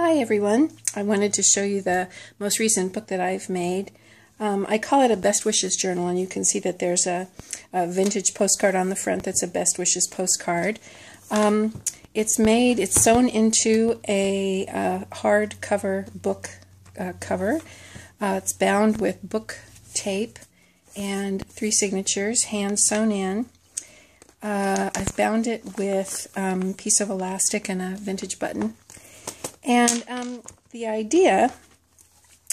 Hi everyone. I wanted to show you the most recent book that I've made. I call it a Best Wishes journal, and you can see that there's a vintage postcard on the front that's a Best Wishes postcard. It's sewn into a hardcover book cover. It's bound with book tape and 3 signatures, hand sewn in. I've bound it with a piece of elastic and a vintage button. And the idea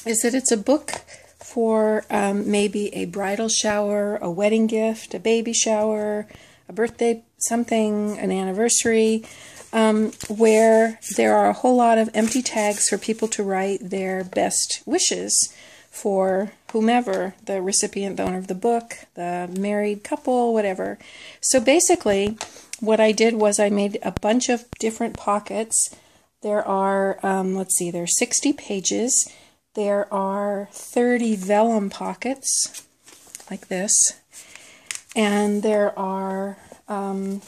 is that it's a book for maybe a bridal shower, a wedding gift, a baby shower, a birthday something, an anniversary, where there are a whole lot of empty tags for people to write their best wishes for whomever, the recipient, the owner of the book, the married couple, whatever. So basically what I did was I made a bunch of different pockets. There are, there's 60 pages. There are 30 vellum pockets, like this. And there are, I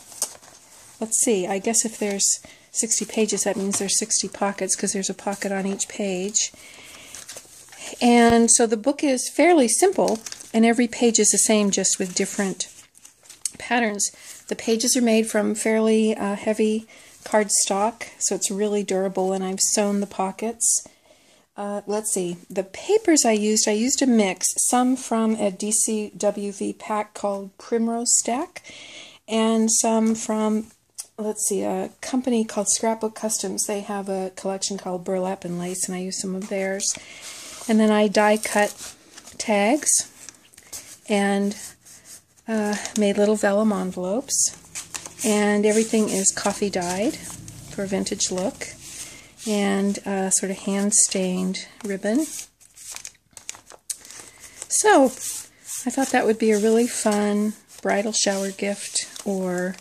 guess if there's 60 pages, that means there's 60 pockets, because there's a pocket on each page. And so the book is fairly simple, and every page is the same, just with different patterns. The pages are made from fairly heavy cardstock, so it's really durable, and I've sewn the pockets. The papers I used a mix, some from a DCWV pack called Primrose Stack, and some from, a company called Scrapbook Customs. They have a collection called Burlap and Lace, and I used some of theirs. And then I die cut tags and made little vellum envelopes. And everything is coffee dyed for a vintage look, and sort of hand-stained ribbon. So I thought that would be a really fun bridal shower gift, or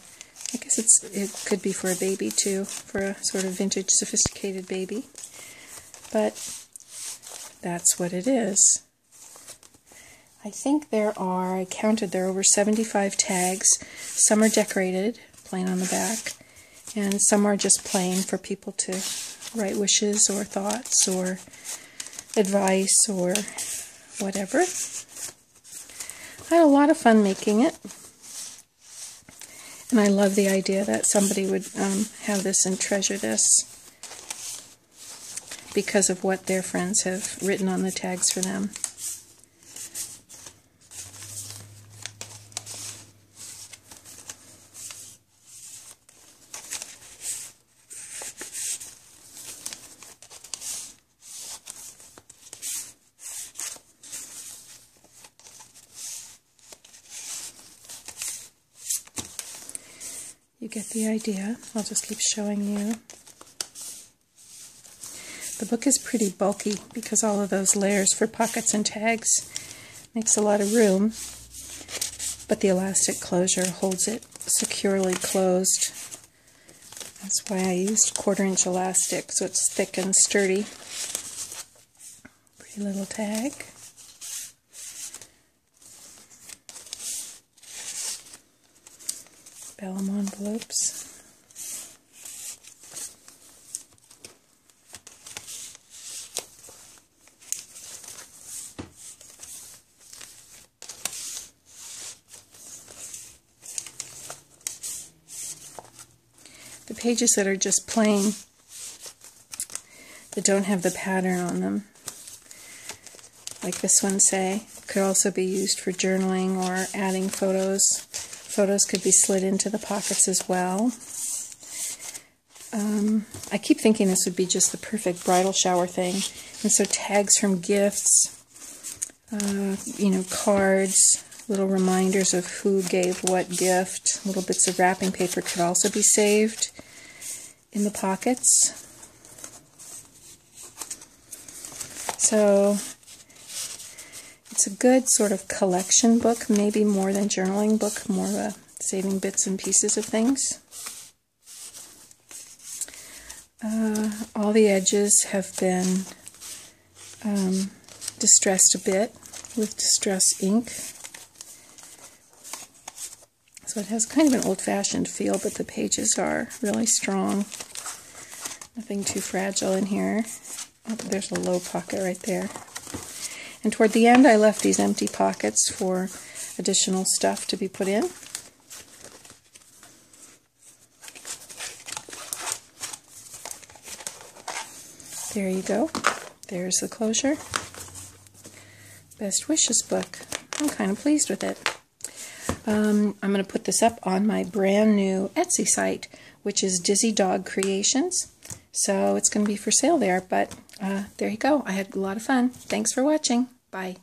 I guess it could be for a baby too, for a sort of vintage sophisticated baby. But that's what it is. I think I counted there are over 75 tags. Some are decorated, plain on the back, and some are just plain for people to write wishes or thoughts or advice or whatever. I had a lot of fun making it, and I love the idea that somebody would have this and treasure this because of what their friends have written on the tags for them. You get the idea. I'll just keep showing you. The book is pretty bulky because all of those layers for pockets and tags makes a lot of room, but the elastic closure holds it securely closed. That's why I used 1/4" elastic, so it's thick and sturdy. Pretty little tag. Vellum envelopes. The pages that are just plain, that don't have the pattern on them, like this one, say, could also be used for journaling or adding photos. Photos could be slid into the pockets as well. I keep thinking this would be just the perfect bridal shower thing. And so tags from gifts, cards, little reminders of who gave what gift, little bits of wrapping paper could also be saved in the pockets. So it's a good sort of collection book, maybe more than journaling book, more of a saving bits and pieces of things. All the edges have been distressed a bit with distress ink. So it has kind of an old-fashioned feel, but the pages are really strong. Nothing too fragile in here. Oh, there's a low pocket right there. And toward the end I left these empty pockets for additional stuff to be put in. There you go. There's the closure. Best Wishes book. I'm kind of pleased with it. I'm going to put this up on my brand new Etsy site, which is Dizzy Dog Creations. So it's going to be for sale there, but there you go. I had a lot of fun. Thanks for watching. Bye.